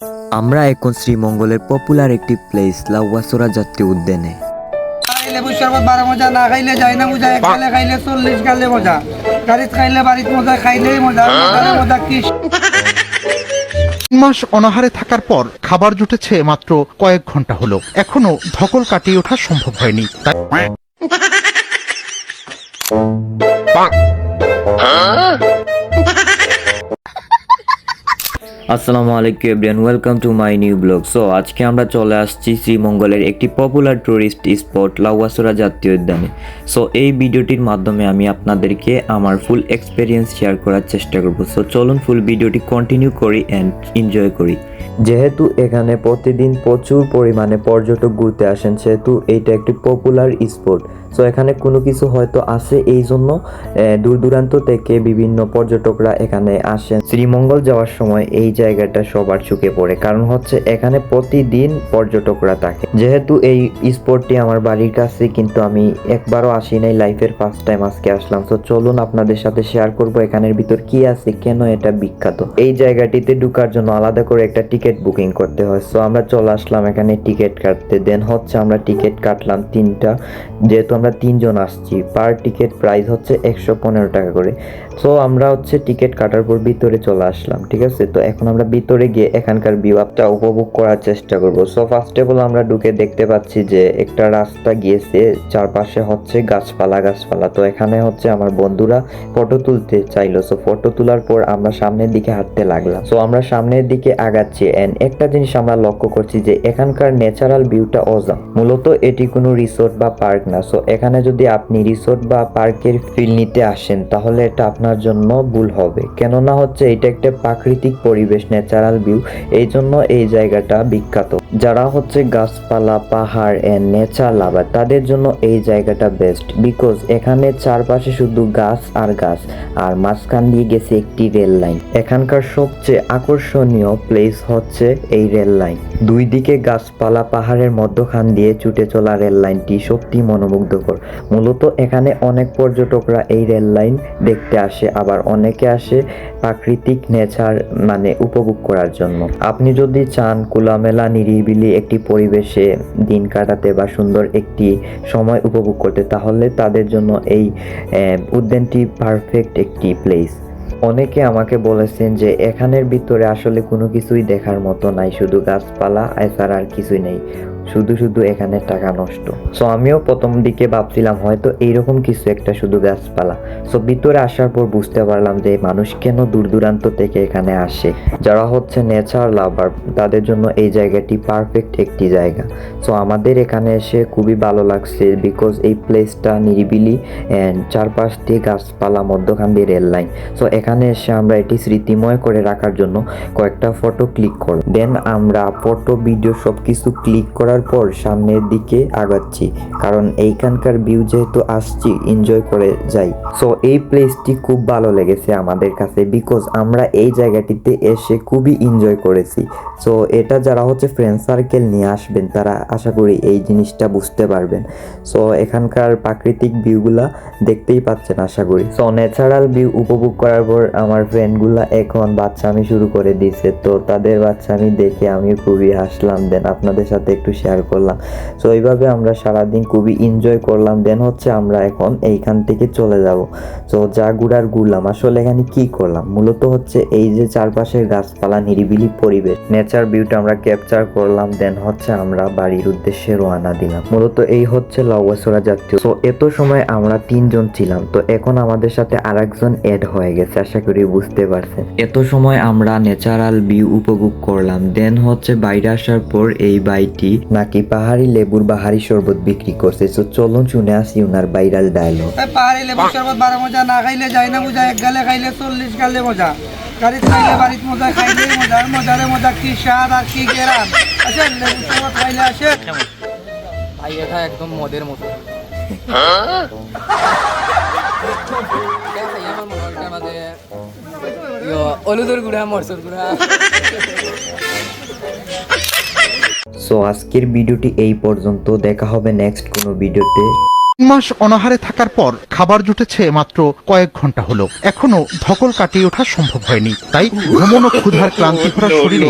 আমরা এখন শ্রীমঙ্গলের পপুলার একটি প্লেস লাউয়াছড়া জাতীয় উদ্যানে। লেবু শরবত 12 মজা, না খাইলে যায় না মজা, এক গালে খাইলে 40 গালে মজা, গাড়িতে খাইলে বাড়িতে মজা, খাইলেই মজা, মজারে মজা কি। 3 মাস অনাহারে থাকার পর খাবার জুটেছে মাত্র কয়েক ঘন্টা হলো, এখনো ধকল কাটিয়ে ওঠা সম্ভব হয়নি। আসসালামু আলাইকুম everyone, welcome to my new blog. So আজকে আমরা চলে আসছি শ্রীমঙ্গলের একটি পপুলার টুরিস্ট স্পট লাউয়াছড়া জাতীয় উদ্যানে। সো এই ভিডিওটির মাধ্যমে আমি আপনাদেরকে আমার ফুল এক্সপিরিয়েন্স শেয়ার করার চেষ্টা করব। সো চলুন ফুল ভিডিওটি কন্টিনিউ করি অ্যান্ড এনজয় করি। যেহেতু এখানে প্রতিদিন প্রচুর পরিমাণে পর্যটক ঘুরতে আসেন, সেহেতু এইটা একটি পপুলার স্পট। সো এখানে কোনো কিছু হয়তো আছে, এই জন্য দূর দূরান্ত থেকে বিভিন্ন পর্যটকরা এখানে আসেন। শ্রীমঙ্গল যাওয়ার সময় এই জায়গাটা সবার চোখে পড়ে, কারণ হচ্ছে এখানে প্রতিদিন পর্যটকরা থাকে। যেহেতু এই স্পটটি আমার বাড়ির কাছে, কিন্তু আমি একবারও আসি নাই, লাইফের ফার্স্ট টাইম আজকে আসলাম। তো চলুন আপনাদের সাথে শেয়ার করব এখানের ভিতর কি আছে, কেন এটা বিখ্যাত। এই জায়গাটিতে ঢোকার জন্য আলাদা করে একটা টিকিট বুকিং করতে হয়। সো আমরা চলে আসলাম এখানে টিকিট কাটতে। দেন হচ্ছে আমরা টিকিট কাটলাম 3টা, যেহেতু আমরা 3 জন আসছি। পার টিকিট প্রাইস হচ্ছে 115 টাকা করে। সো আমরা হচ্ছে টিকিট কাটার পর ভিতরে চলে আসলাম, ঠিক আছে। তো এখন আমরা ভিতরে গিয়ে এখানকার ভিউটা উপভোগ করার চেষ্টা করব। সো ফার্স্ট অফ অল আমরা ঢুকে দেখতে পাচ্ছি যে একটা রাস্তা গিয়েছে, চারপাশে হচ্ছে গাছপালা। তো এখানে হচ্ছে আমার বন্ধুরা ফটো তুলতে চাইলো। সো ফটো তোলার পর আমরা সামনের দিকে হাঁটতে লাগলাম। সো আমরা সামনের দিকে আগাচ্ছি এন্ড একটা জিনিস আমরা লক্ষ্য করছি যে এখানকার ন্যাচারাল ভিউটা অসাম। মূলত এটি কোনো রিসোর্ট বা পার্ক না। সো এখানে যদি আপনি রিসোর্ট বা পার্কের ফিল নিতে আসেন, তাহলে এটা আপনার জন্য ভুল হবে। কেননা হচ্ছে এটা একটা প্রাকৃতিক পরিবেশ, ন্যাচারাল ভিউ, এই জন্য এই জায়গাটা বিখ্যাত। যারা হচ্ছে গাছপালা, পাহাড় এন্ড নেচার লাভার, তাদের জন্য এই জায়গাটা বেস্ট। বিকজ এখানে চারপাশে শুধু গাছ আর গাছ, আর মাঝখান দিয়ে গেছে একটি রেল লাইন। এখানকার সবচেয়ে আকর্ষণীয় প্লেস হচ্ছে এই রেল লাইন। দুই দিকে গাছপালা, পাহাড়ের মধ্যখান দিয়ে ছুটে চলা রেল লাইনটি সত্যি মনোমুগ্ধকর। মূলত এখানে অনেক পর্যটকরা এই রেল লাইন দেখতে আসে, আবার অনেকে আসে প্রাকৃতিক নেচার উপভোগ করার জন্য। আপনি যদি চান খোলামেলা নিরিবিলি একটি পরিবেশে দিন কাটাতে বা সুন্দর একটি সময় উপভোগ করতে, তাহলে তাদের জন্য এই উদ্যানটি পারফেক্ট একটি প্লেস। অনেকে আমাকে বলেছেন যে এখানের ভিতরে আসলে কোনো কিছুই দেখার মতো নাই, শুধু গাছপালা, এছাড়া আর কিছুই নেই, শুধু এখানে টাকা নষ্ট। সো আমিও প্রথম দিকে ভাবছিলাম হয়তো এইরকম কিছু একটা, শুধু গাছপালা। সো ভিতরে আসার পর বুঝতে পারলাম যে মানুষ কেন দূর দূরান্ত থেকে এখানে আসে। যারা হচ্ছে নেচার লাভার, তাদের জন্য এই জায়গাটি পারফেক্ট একটি জায়গা। সো আমাদের এখানে এসে খুবই ভালো লাগছে, বিকজ এই প্লেসটা নিরিবিলি অ্যান্ড চারপাশ দিয়ে গাছপালা, মধ্যখান দিয়ে রেল লাইন। সো এখানে এসে আমরা এটি স্মৃতিময় করে রাখার জন্য কয়েকটা ফটো ক্লিক করলাম। দেন আমরা ফটো, ভিডিও সব কিছু ক্লিক করার পর সামনের দিকে আগাচ্ছি, কারণ এইখানকার ভিউ যেহেতু আসছি, এনজয় করে যাই। সো এই প্লেসটি খুব ভালো লেগেছে আমাদের কাছে, বিকজ আমরা এই জায়গাটিতে এসে খুবই এনজয় করেছি। সো এটা যারা হচ্ছে ফ্রেন্ড সার্কেল নিয়ে আসবেন, তারা আশা করি এই জিনিসটা বুঝতে পারবেন। সো এখানকার প্রাকৃতিক ভিউগুলা দেখতেই পাচ্ছেন আশা করি। সো ন্যাচারাল ভিউ উপভোগ করার পর আমার ফ্রেন্ডগুলা এখন বাচ্চামি শুরু করে দিয়েছে। তো তাদের বাচ্চামি দেখে আমি খুবই হাসলাম, দেন আপনাদের সাথে একটু শেয়ার করলাম। সো এইভাবে আমরা সারাদিন খুবই এনজয় করলাম। দেন হচ্ছে আমরা এখন এইখান থেকে চলে যাব। সো যা ঘুরলাম, আসলে এখানে কি করলাম মূলত হচ্ছে এই যে চারপাশের গাছপালা, নিরিবিলি পরিবেশ, নেচার ভিউটা আমরা ক্যাপচার করলাম। দেন হচ্ছে আমরা বাড়ির উদ্দেশ্যে রওনা দিলাম। মূলত এই হচ্ছে লাউয়াছড়া জাতীয়। সো এত সময় আমরা 3 জন ছিলাম, তো এখন আমাদের সাথে আরেকজন এড হয়ে গেছে, আশা করি বুঝতে পারছেন। এত সময় আমরা ন্যাচারাল ভিউ উপভোগ করলাম। দেন হচ্ছে বাইরে আসার পর এই বাইটি নাকি পাহাড়ি লেবুর বাহারি শরবত বিক্রি করছে। তো চলুন শুনে আসি ওনার ভাইরাল ডায়লগ। পাহাড়ি লেবু শরবত 12 মজা, না খাইলে যায় না মজা, এক গালে খাইলে 40 গালে মজা, গাড়িতে খাইলে বাড়িতে মজা, খাইলেই মজা, মজারে মজা কি স্বাদ আর কি গেরান। আসেন লেবু শরবত খাইলে আসেন। ভাই এটা একদম মদের মতো। হলুদের গুঁড়া, মরচুর গুঁড়া। সো আজকের ভিডিওটি এই পর্যন্ত, দেখা হবে নেক্সট কোনো ভিডিওতে। 3 মাস অনাহারে থাকার পর খাবার জুটেছে মাত্র কয়েক ঘন্টা হলো, এখনো ধকল কাটিয়ে ওঠা সম্ভব হয়নি। তাই ঘুমনো ক্ষুধার ক্লান্তি ভরা শরীরে